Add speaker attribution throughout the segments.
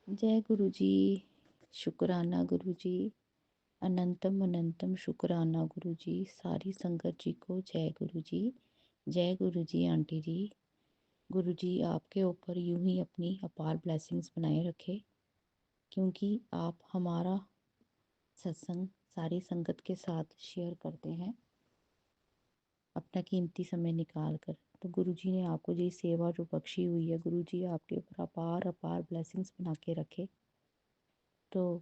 Speaker 1: जय गुरु जी। शुक्राना गुरु जी। अनंतम अनंतम शुक्राना गुरु जी। सारी संगत जी को जय गुरु जी। जय गुरु जी आंटी जी। गुरु जी आपके ऊपर यूं ही अपनी अपार ब्लेसिंग्स बनाए रखे, क्योंकि आप हमारा सत्संग सारी संगत के साथ शेयर करते हैं अपना कीमती समय निकाल कर। तो गुरु जी ने आपको जी सेवा जो बख्शी हुई है, गुरु जी आपके ऊपर अपार अपार ब्लेसिंग्स बना के रखे। तो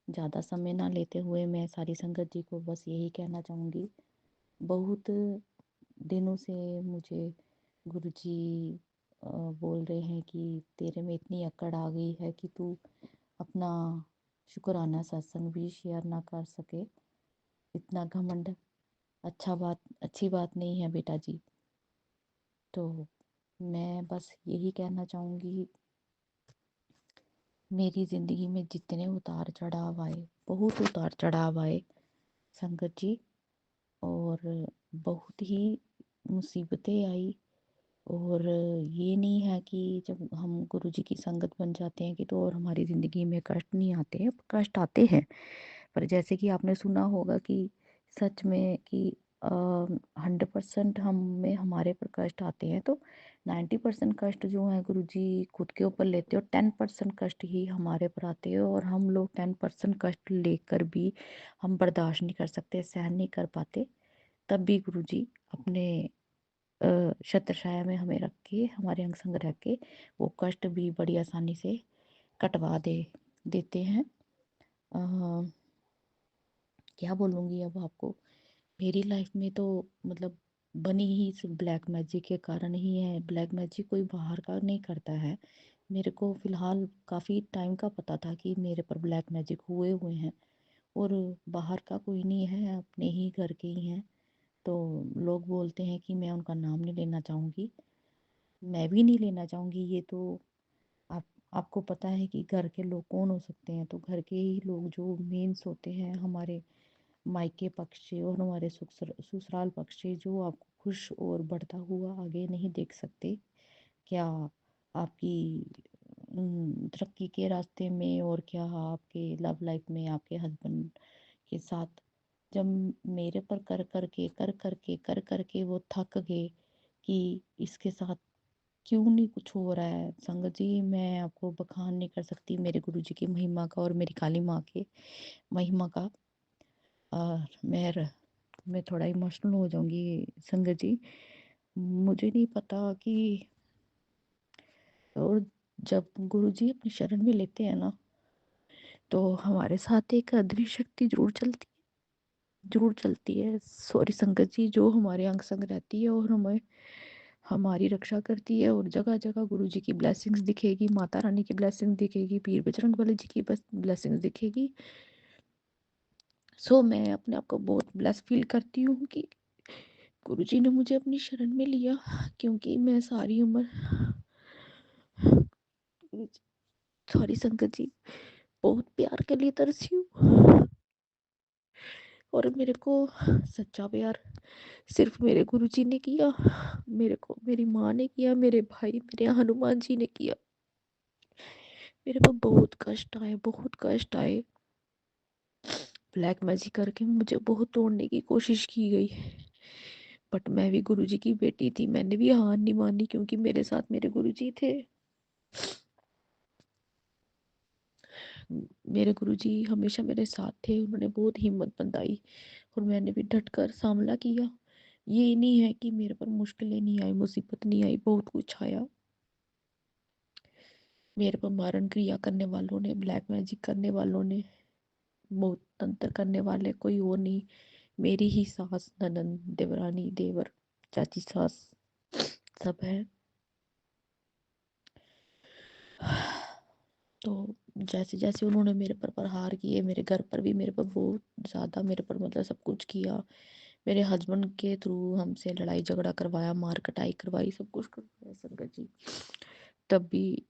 Speaker 1: ज़्यादा समय ना लेते हुए मैं सारी संगत जी को बस यही कहना चाहूँगी। बहुत दिनों से मुझे गुरुजी बोल रहे हैं कि तेरे में इतनी अकड़ आ गई है कि तू अपना शुक्राना सत्संग भी शेयर ना कर सके। इतना घमंड अच्छी बात नहीं है बेटा जी। तो मैं बस यही कहना चाहूँगी, मेरी ज़िंदगी में जितने उतार चढ़ाव आए, बहुत उतार चढ़ाव आए संगत जी, और बहुत ही मुसीबतें आई। और ये नहीं है कि जब हम गुरु जी की संगत बन जाते हैं कि तो और हमारी ज़िंदगी में कष्ट नहीं आते हैं, कष्ट आते हैं। पर जैसे कि आपने सुना होगा कि सच में कि 100% हम में हमारे पर कष्ट आते हैं, तो 90% कष्ट जो है गुरु जी खुद के ऊपर लेते हैं, और 10% कष्ट ही हमारे पर आते हैं। और हम लोग 10% कष्ट लेकर भी हम बर्दाश्त नहीं कर सकते, सहन नहीं कर पाते। तब भी गुरु जी अपने छत्र छाया में हमें रख के, हमारे अंग संग रख के वो कष्ट भी बड़ी आसानी से कटवा देते हैं। क्या बोलूँगी अब आपको। मेरी लाइफ में तो मतलब बनी ही इस ब्लैक मैजिक के कारण ही है। ब्लैक मैजिक कोई बाहर का नहीं करता है। मेरे को फ़िलहाल काफ़ी टाइम का पता था कि मेरे पर ब्लैक मैजिक हुए हुए हैं, और बाहर का कोई नहीं है, अपने ही घर के ही हैं। तो लोग बोलते हैं कि मैं उनका नाम नहीं लेना चाहूँगी, मैं भी नहीं लेना चाहूँगी। ये तो आप आपको पता है कि घर के लोग कौन हो सकते हैं। तो घर के ही लोग जो मेंस होते हैं, हमारे मायके पक्ष से और हमारे ससुराल पक्ष से, जो आपको खुश और बढ़ता हुआ आगे नहीं देख सकते। क्या आपकी तरक्की के रास्ते में, और क्या आपके लव लाइफ में आपके हस्बैंड के साथ, जब मेरे पर कर कर के वो थक गए कि इसके साथ क्यों नहीं कुछ हो रहा है। संगत जी मैं आपको बखान नहीं कर सकती मेरे गुरु जी की महिमा का और मेरी काली माँ के महिमा का। और मैं थोड़ा इमोशनल हो जाऊंगी संगत जी। मुझे नहीं पता कि, और जब गुरु जी अपनी शरण में लेते हैं ना, तो हमारे साथ एक अदृश्य शक्ति जरूर चलती है। सॉरी संगत जी, जो हमारे अंग संग रहती है और हमें हमारी रक्षा करती है। और जगह जगह गुरु जी की ब्लेसिंग्स दिखेगी, माता रानी की ब्लेसिंग दिखेगी, पीर बजरंग बली जी की ब्लेसिंग्स दिखेगी। सो मैं अपने आप को बहुत ब्लेस फील करती हूँ कि गुरु जी ने मुझे अपनी शरण में लिया। क्योंकि मैं सारी उम्र, सॉरी संगत जी, बहुत प्यार के लिए तरसी हूँ। और मेरे को सच्चा प्यार सिर्फ मेरे गुरुजी ने किया, मेरे को मेरी माँ ने किया, मेरे भाई मेरे हनुमान जी ने किया। मेरे को बहुत कष्ट आए, बहुत कष्ट आए। ब्लैक मैजिक करके मुझे बहुत तोड़ने की कोशिश की गई, बट मैं भी गुरुजी की बेटी थी, मैंने भी हार नहीं मानी, क्योंकि मेरे साथ मेरे गुरुजी थे। मेरे गुरुजी हमेशा मेरे साथ थे, उन्होंने बहुत हिम्मत बंधाई और मैंने भी डट कर सामना किया। ये नहीं है कि मेरे पर मुश्किलें नहीं आई, मुसीबत नहीं आई, बहुत कुछ आया। मेरे पर मारण क्रिया करने वालों ने, ब्लैक मैजिक करने वालों ने, बहुत तंत्र करने वाले कोई और नहीं, मेरी ही सास, ननंद, देवरानी, देवर, चाची सास सब है। तो जैसे जैसे उन्होंने मेरे पर प्रहार किए, मेरे घर पर भी मेरे पर बहुत ज़्यादा, मेरे पर मतलब सब कुछ किया। मेरे हस्बैंड के थ्रू हमसे लड़ाई झगड़ा करवाया, मार कटाई करवाई, सब कुछ करवाया संगत जी। तब भी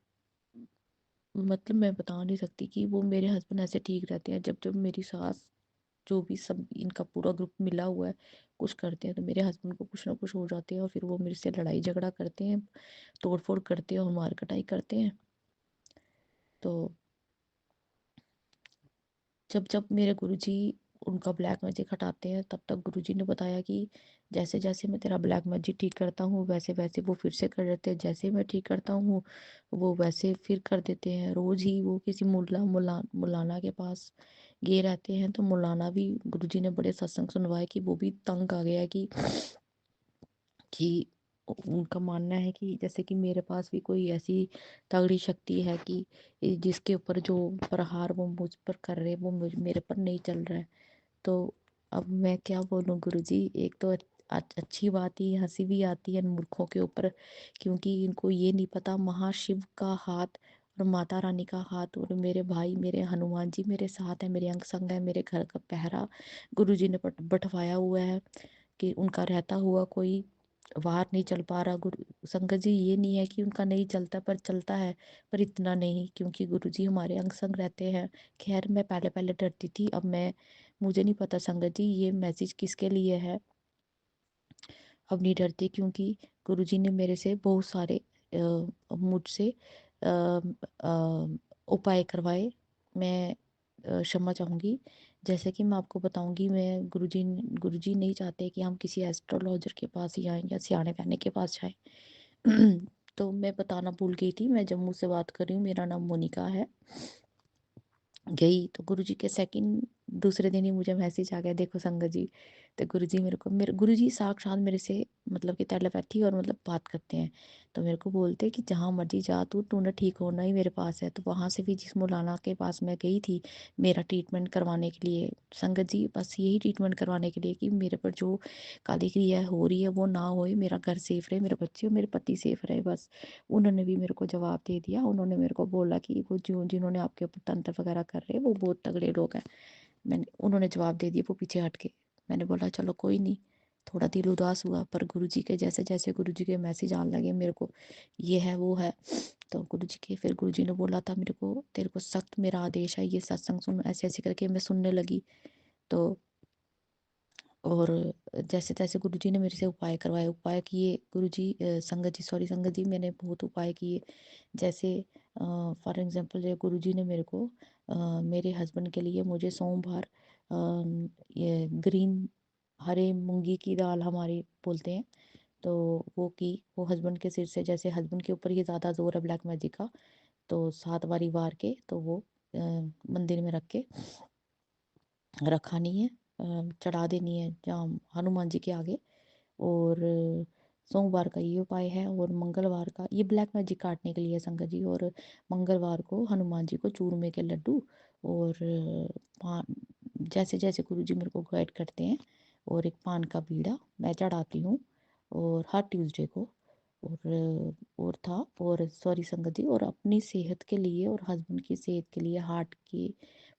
Speaker 1: मतलब मैं बता नहीं सकती कि वो मेरे हस्बैंड ऐसे ठीक रहते हैं। जब जब मेरी सास, जो भी सब इनका पूरा ग्रुप मिला हुआ है, कुछ करते हैं तो मेरे हस्बैंड को कुछ ना कुछ हो जाते हैं, और फिर वो मेरे से लड़ाई झगड़ा करते हैं, तोड़ फोड़ करते हैं और मार कटाई करते हैं। तो जब जब मेरे गुरुजी उनका ब्लैक मैजिक हटाते हैं, तब तक गुरुजी ने बताया कि जैसे जैसे मैं तेरा ब्लैक मैजिक ठीक करता हूँ वैसे वैसे वो फिर से कर देते हैं, जैसे मैं ठीक करता हूँ वो वैसे फिर कर देते हैं। रोज ही वो किसी मुलाना के पास गए रहते हैं, तो मुलाना भी गुरुजी ने बड़े सत्संग सुनवाए कि वो भी तंग आ गया कि उनका मानना है कि जैसे कि मेरे पास भी कोई ऐसी तगड़ी शक्ति है कि जिसके ऊपर जो प्रहार वो मुझ पर कर रहे वो मेरे पर नहीं चल रहा है। तो अब मैं क्या बोलूं गुरुजी, एक तो अच्छी बात ही हंसी भी आती है इन मूर्खों के ऊपर, क्योंकि इनको ये नहीं पता महाशिव का हाथ और माता रानी का हाथ और मेरे भाई मेरे हनुमान जी मेरे साथ है, मेरे अंग संग है, मेरे घर का पहरा गुरुजी ने बंटवाया हुआ है कि उनका रहता हुआ कोई वार नहीं चल पा रहा। गुरु संगत जी ये नहीं है कि उनका नहीं चलता, पर चलता है, पर इतना नहीं, क्योंकि गुरुजी हमारे अंग संग रहते हैं। खैर मैं पहले पहले डरती थी, अब मैं मुझे नहीं पता संगत जी ये मैसेज किसके लिए है, अब नहीं डरती, क्योंकि गुरुजी ने मेरे से बहुत सारे मुझसे अ, उपाय करवाए। मैं क्षमा चाहूँगी। जैसे कि मैं आपको बताऊंगी, मैं गुरुजी नहीं चाहते कि हम किसी एस्ट्रोलॉजर के पास ही आएँ या सियाने बहने के पास जाएं। तो मैं बताना भूल गई थी, मैं जम्मू से बात कर रही हूँ, मेरा नाम मोनिका है। गई तो गुरुजी के सेकंड दूसरे दिन ही मुझे मैसेज आ गया, देखो संगत जी। तो गुरुजी मेरे गुरुजी साक्षात मेरे से मतलब कि टेलीपैथी और मतलब बात करते हैं। तो मेरे को बोलते कि जहाँ मर्जी जा तूने ठीक होना ही मेरे पास है। तो वहाँ से भी जिस मौलाना के पास मैं गई थी मेरा ट्रीटमेंट करवाने के लिए संगत जी, बस यही ट्रीटमेंट करवाने के लिए कि मेरे पर जो काली क्रिया हो रही है वो ना होए, मेरा घर सेफ रहे, मेरे बच्चे और मेरे पति सेफ रहे, बस। उन्होंने भी मेरे को जवाब दे दिया, उन्होंने मेरे को बोला कि वो जो जिन्होंने आपके ऊपर तंत्र वगैरह कर रहे हैं वो बहुत तगड़े लोग हैं। मैंने उन्होंने जवाब दे दिया वो पीछे हट के। मैंने बोला चलो कोई नहीं, थोड़ा दिल उदास हुआ, पर गुरुजी के जैसे जैसे गुरुजी के मैसेज आने लगे मेरे को ये है वो है, तो गुरुजी के फिर गुरुजी ने बोला था मेरे को तेरे को सख्त मेरा आदेश है ये सत्संग सुन, ऐसे ऐसे करके मैं सुनने लगी। तो और जैसे तैसे गुरुजी ने मेरे से उपाय करवाए, उपाय किए गुरुजी संगत जी सॉरी संगत जी, मैंने बहुत उपाय किए। जैसे फॉर एग्जांपल जो गुरुजी ने मेरे को मेरे हस्बैंड के लिए मुझे सोमवार ये ग्रीन हरे मूंगी की दाल हमारे बोलते हैं, तो वो की वो हस्बैंड के सिर से, जैसे हस्बैंड के ऊपर ही ज़्यादा जोर है ब्लैक मैजिक का, तो 7 बारी वार के तो वो मंदिर में रख के रखानी है, चढ़ा देनी है जहाँ हनुमान जी के आगे। और सोमवार का ये उपाय है, और मंगलवार का ये ब्लैक मैजिक काटने के लिए है संगत जी। और मंगलवार को हनुमान जी को चूरमे के लड्डू और पान, जैसे जैसे गुरु जी मेरे को गाइड करते हैं, और एक पान का बीड़ा मैं चढ़ाती हूँ, और हर ट्यूसडे को। और था और सॉरी संगत जी, और अपनी सेहत के लिए और हस्बैंड की सेहत के लिए हार्ट की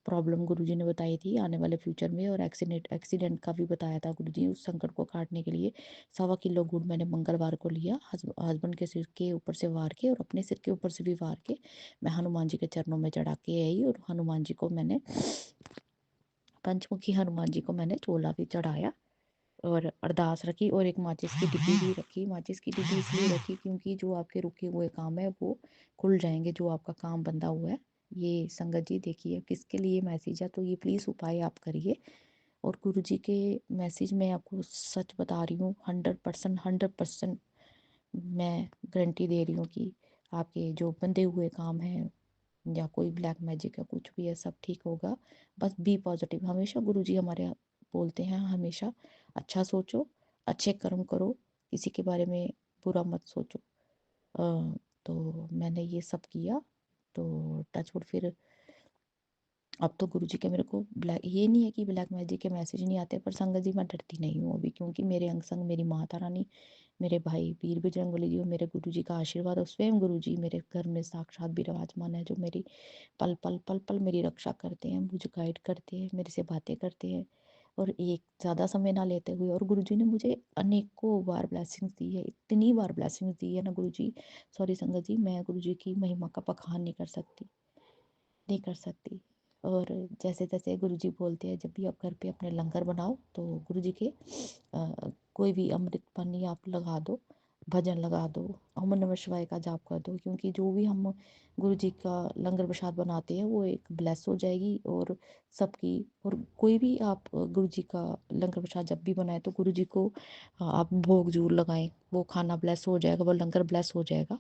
Speaker 1: प्रॉब्लम गुरुजी ने बताई थी आने वाले फ्यूचर में, और एक्सीडेंट का भी बताया था गुरुजी, उस संकट को काटने के लिए 1.25 किलो गुड़ मैंने मंगलवार को लिया, हस्बैंड के सिर के ऊपर से वार के और अपने सिर के ऊपर से भी वार के मैं हनुमान जी के चरणों में चढ़ा के आई, और हनुमान जी को मैंने पंचमुखी हनुमान जी को मैंने चोला भी चढ़ाया और अरदास रखी, और एक माचिस की डिब्बी भी रखी। माचिस की डिब्बी इसलिए रखी क्योंकि जो आपके रुके हुए काम है वो खुल जाएंगे, जो आपका काम बंधा हुआ है। ये संगत जी देखिए किसके लिए मैसेज है, तो ये प्लीज़ उपाय आप करिए। और गुरु जी के मैसेज में आपको सच बता रही हूँ, 100% 100% मैं गारंटी दे रही हूँ कि आपके जो बंधे हुए काम हैं या कोई ब्लैक मैजिक है कुछ भी है सब ठीक होगा। बस बी पॉजिटिव, हमेशा गुरुजी हमारे बोलते हैं हमेशा अच्छा सोचो, अच्छे कर्म करो, किसी के बारे में बुरा मत सोचो। तो मैंने ये सब किया, तो टचवुड फिर अब तो गुरुजी के मेरे को ब्लैक ये नहीं है कि ब्लैक मैजिक के मैसेज नहीं आते, पर संगत जी मैं डरती नहीं हूँ अभी, क्योंकि मेरे अंग संग मेरी माता रानी, मेरे भाई वीर बजरंगबली जी और मेरे गुरुजी का आशीर्वाद, और स्वयं गुरुजी मेरे घर में साक्षात विराजमान है, जो मेरी पल पल पल पल मेरी रक्षा करते हैं, मुझे गाइड करते हैं, मेरे से बातें करते हैं, और एक ज़्यादा समय ना लेते हुए। और गुरुजी ने मुझे अनेकों बार ब्लेसिंग्स दी है, इतनी बार ब्लेसिंग्स दी है ना गुरुजी, सॉरी संगत जी मैं गुरुजी की महिमा का बखान नहीं कर सकती। और जैसे जैसे गुरुजी बोलते हैं जब भी आप घर पे अपने लंगर बनाओ तो गुरुजी के कोई भी अमृत पानी आप लगा दो, भजन लगा दो, ओम नमः शिवाय का जाप कर दो, क्योंकि जो भी हम गुरु जी का लंगर प्रसाद बनाते हैं वो एक ब्लेस हो जाएगी और सबकी। और कोई भी आप गुरु जी का लंगर प्रसाद जब भी बनाए तो गुरु जी को आप भोग जरूर लगाएं, वो खाना ब्लेस हो जाएगा, वो लंगर ब्लेस हो जाएगा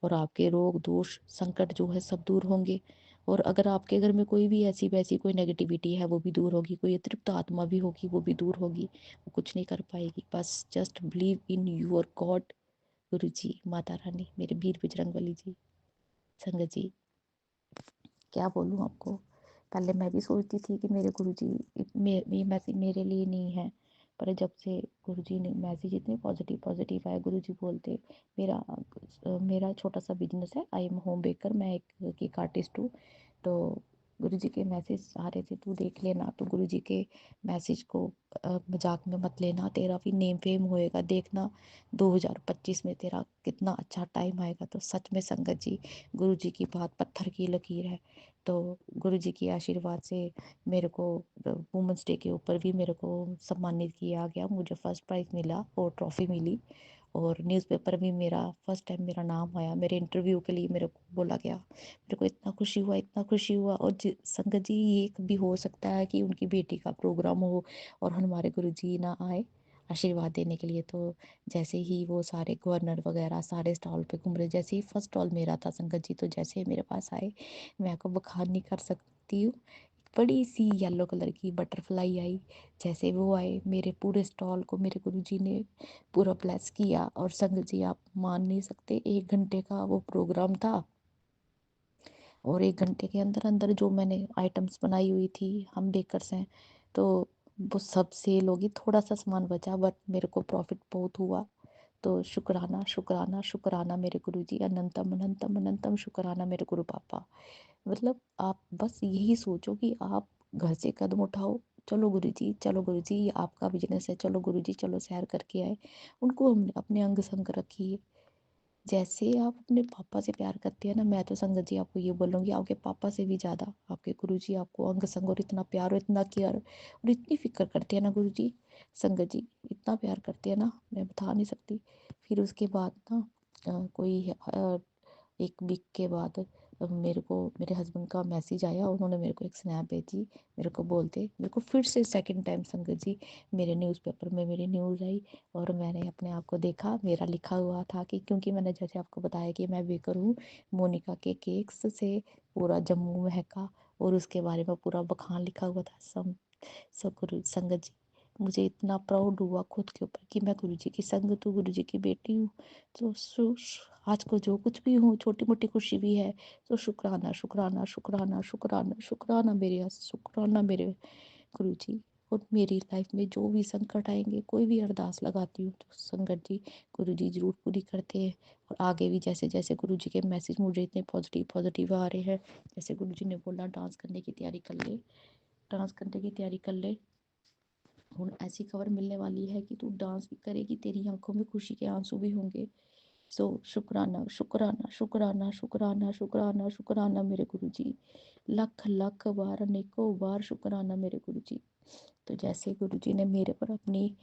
Speaker 1: और आपके रोग दोष संकट जो है सब दूर होंगे। और अगर आपके घर में कोई भी ऐसी वैसी कोई नेगेटिविटी है वो भी दूर होगी, कोई अतृप्त आत्मा भी होगी वो भी दूर होगी, वो कुछ नहीं कर पाएगी। बस just believe in your God. गुरु जी, माता रानी, मेरे वीर बजरंगबली जी, संगत जी, क्या बोलूँ आपको। पहले मैं भी सोचती थी कि मेरे गुरु जी ये मैसेज मेरे लिए नहीं है, पर जब से गुरु जी ने मैसेज इतने पॉजिटिव पॉजिटिव आए, गुरु जी बोलते मेरा छोटा सा बिजनेस है, आई एम होम बेकर, मैं एक केक आर्टिस्ट हूँ। तो गुरु जी के मैसेज आ रहे थे, तू देख लेना, तो गुरु जी के मैसेज को मजाक में मत लेना, तेरा भी नेम फेम होएगा, देखना 2025 में तेरा कितना अच्छा टाइम आएगा। तो सच में संगत जी, गुरु जी की बात पत्थर की लकीर है। तो गुरु जी के आशीर्वाद से मेरे को वुमेंस डे के ऊपर भी मेरे को सम्मानित किया गया, मुझे फर्स्ट प्राइज़ मिला और ट्रॉफी मिली। और न्यूज़पेपर में मेरा फर्स्ट टाइम मेरा नाम आया, मेरे इंटरव्यू के लिए मेरे को बोला गया। मेरे को इतना खुशी हुआ, इतना खुशी हुआ। और संगत जी, ये भी हो सकता है कि उनकी बेटी का प्रोग्राम हो और हमारे गुरु जी ना आए आशीर्वाद देने के लिए। तो जैसे ही वो सारे गवर्नर वगैरह सारे स्टॉल पे घूम रहे, जैसे ही फर्स्ट स्टॉल मेरा था संगत जी, तो जैसे ही मेरे पास आए, मैं आपको बखान नहीं कर सकती हूँ, बड़ी सी येलो कलर की बटरफ्लाई आई। जैसे वो आए, मेरे पूरे स्टॉल को मेरे गुरुजी ने पूरा ब्लेस किया। और संगत जी, आप मान नहीं सकते, 1 घंटे का वो प्रोग्राम था और 1 घंटे के अंदर अंदर जो मैंने आइटम्स बनाई हुई थी, हम बेकर्स हैं तो वो सब सेल होगी, थोड़ा सा सामान बचा बट मेरे को प्रॉफिट बहुत हुआ। तो शुक्राना शुक्राना शुक्राना मेरे गुरुजी, अनंतम अनंतम अनंतम शुक्राना मेरे गुरु पापा। मतलब आप बस यही सोचो कि आप घर से कदम उठाओ, चलो गुरुजी, चलो गुरुजी, ये आपका बिजनेस है, चलो गुरुजी, चलो सैर करके आए। उनको हमने अपने अंग संग रखिए, जैसे आप अपने पापा से प्यार करते हैं ना, मैं तो संगत जी आपको ये बोलूँगी, आपके पापा से भी ज़्यादा आपके गुरुजी आपको अंग संग और इतना प्यार और इतना केयर और इतनी फिक्र करते हैं ना गुरुजी, संगत जी इतना प्यार करते हैं ना, मैं बता नहीं सकती। फिर उसके बाद ना एक वीक के बाद मेरे को मेरे हस्बैंड का मैसेज आया, उन्होंने मेरे को एक स्नैप भेजी, मेरे को बोलते, मेरे को फिर से सेकंड टाइम संगत जी मेरे न्यूज़पेपर में मेरी न्यूज़ आई और मैंने अपने आप को देखा, मेरा लिखा हुआ था कि, क्योंकि मैंने जैसे आपको बताया कि मैं बेकर हूँ, मोनिका के केक्स से पूरा जम्मू महका और उसके बारे में पूरा बखान लिखा हुआ था। सब गुरु संगत जी, मुझे इतना प्राउड हुआ खुद के ऊपर कि मैं गुरु जी की संगत हूँ, गुरु जी की बेटी हूँ। तो आज को जो कुछ भी हूँ, छोटी मोटी खुशी भी है, तो शुक्राना शुक्राना शुक्राना शुक्राना शुक्राना शुक्राना मेरे गुरु जी। और मेरी लाइफ में जो भी संकट आएंगे, कोई भी अरदास लगाती हूँ तो संगत जी गुरु जी जरूर पूरी करते हैं। और आगे भी जैसे जैसे गुरु जी के मैसेज मुझे इतने पॉजिटिव पॉजिटिव आ रहे हैं, जैसे गुरु जी ने बोला डांस करने की तैयारी कर ले, डांस करने की तैयारी कर ले, ਹੁਣ ऐसी खबर मिलने वाली है कि तू डांस भी करेगी, तेरी आंखों में खुशी के आंसू भी होंगे। सो शुक्राना शुक्राना शुक्राना शुक्राना शुक्राना शुक्राना मेरे गुरु जी, लख लख बार अनेकों बार शुक्राना मेरे गुरु जी। तो जैसे गुरु जी ने मेरे पर अपनी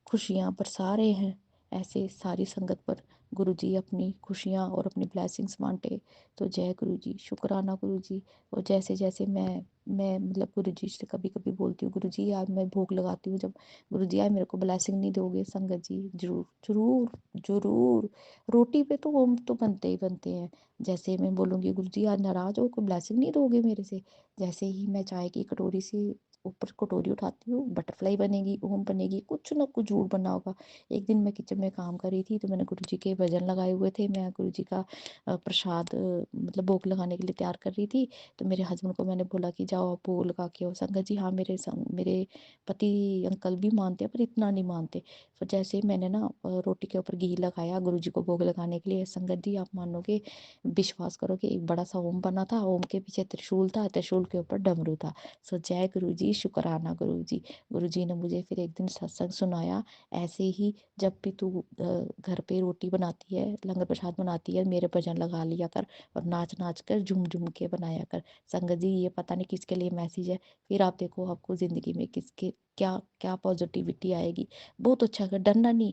Speaker 1: खुशियाँ बरसा रहे हैं, ऐसे सारी संगत पर गुरु जी अपनी खुशियाँ और अपनी ब्लेसिंग्स बांटे। तो जय गुरु जी, शुक्राना गुरु जी। और जैसे जैसे मैं मतलब गुरु जी से कभी कभी बोलती हूँ, गुरु जी आज मैं भोग लगाती हूँ, जब गुरु जी आज मेरे को ब्लेसिंग नहीं दोगे, संगत जी जरूर जरूर जरूर, रोटी पे तो वो तो बनते ही बनते हैं। जैसे मैं बोलूँगी गुरु जी आज नाराज हो, कोई ब्लेसिंग नहीं दोगे मेरे से, जैसे ही मैं चाय की कटोरी से ऊपर कटोरी उठाती हूँ, बटरफ्लाई बनेगी, ओम बनेगी, कुछ ना कुछ झूठ बना होगा। एक दिन मैं किचन में काम कर रही थी तो मैंने गुरु जी के भजन लगाए हुए थे, मैं गुरु जी का प्रसाद मतलब भोग लगाने के लिए तैयार कर रही थी। तो मेरे हस्बैंड को मैंने बोला कि जाओ आप भोग लगा के आओ। संगत जी हाँ, मेरे पति अंकल भी मानते हैं पर इतना नहीं मानते। तो जैसे ही मैंने ना रोटी के ऊपर घी लगाया गुरु जी को भोग लगाने के लिए, संगत जी आप मानोगे, विश्वास करो कि एक बड़ा सा ओम बना था, ओम के पीछे त्रिशूल था, त्रिशूल के ऊपर डमरू था। सो जय गुरु जी, शुक्राना गुरु जी। गुरु जी ने मुझे फिर एक दिन सत्संग सुनाया, ऐसे ही जब भी तू घर पे रोटी बनाती है, लंगर प्रसाद बनाती है, मेरे भजन लगा लिया कर और नाच नाच कर झूम झूम के बनाया कर। संगत जी ये पता नहीं किसके लिए मैसेज है, फिर आप देखो आपको ज़िंदगी में किसके क्या क्या पॉजिटिविटी आएगी। बहुत अच्छा कर, डरना नहीं,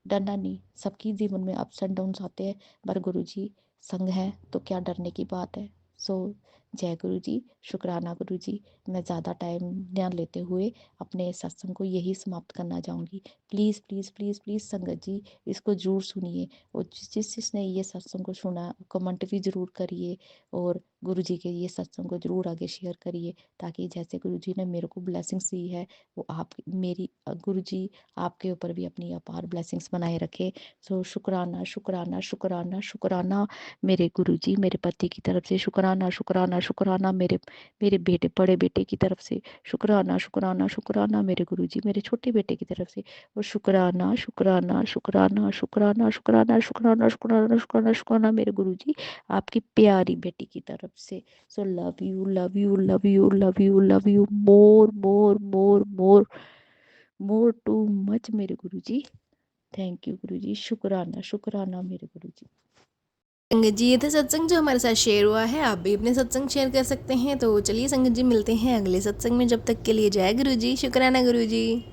Speaker 1: डरना नहीं, सबकी जीवन में अप्स एंड डाउन्स आते हैं, पर गुरुजी संग है तो क्या डरने की बात है। सो जय गुरु जी, शुक्राना गुरु जी। मैं ज़्यादा टाइम ना लेते हुए अपने सत्संग को यही समाप्त करना चाहूँगी। प्लीज़ प्लीज़ प्लीज़ प्लीज़ संगत जी इसको ज़रूर सुनिए, और जिसने ये सत्संग को सुना कमेंट भी ज़रूर करिए, और गुरु जी के ये सत्संग को ज़रूर आगे शेयर करिए, ताकि जैसे गुरु जी ने मेरे को ब्लेसिंग्स दी है वो आप मेरी गुरु जी आपके ऊपर भी अपनी अपार ब्लेसिंग्स बनाए रखे। सो शुक्राना शुक्राना शुक्राना शुक्राना मेरे गुरुजी, मेरे पति की तरफ से शुक्राना शुक्राना शुक्राना, मेरे मेरे बेटे बड़े बेटे की तरफ से शुक्राना शुक्राना शुक्राना, मेरे गुरुजी मेरे छोटे बेटे की तरफ से, और शुक्राना शुक्राना शुक्राना शुक्राना शुक्राना शुक्राना शुक्राना शुक्राना शुक्राना मेरे गुरुजी आपकी प्यारी बेटी की तरफ से। So love you love you love you love you love you more more more more more too much मेरे गुरुजी। थैंक यू गुरुजी, शुक्राना शुक्राना मेरे गुरुजी।
Speaker 2: संगत जी ये था सत्संग जो हमारे साथ शेयर हुआ है। आप भी अपने सत्संग शेयर कर सकते हैं। तो चलिए संगत जी मिलते हैं अगले सत्संग में, जब तक के लिए जय गुरु जी, शुक्राना गुरु जी।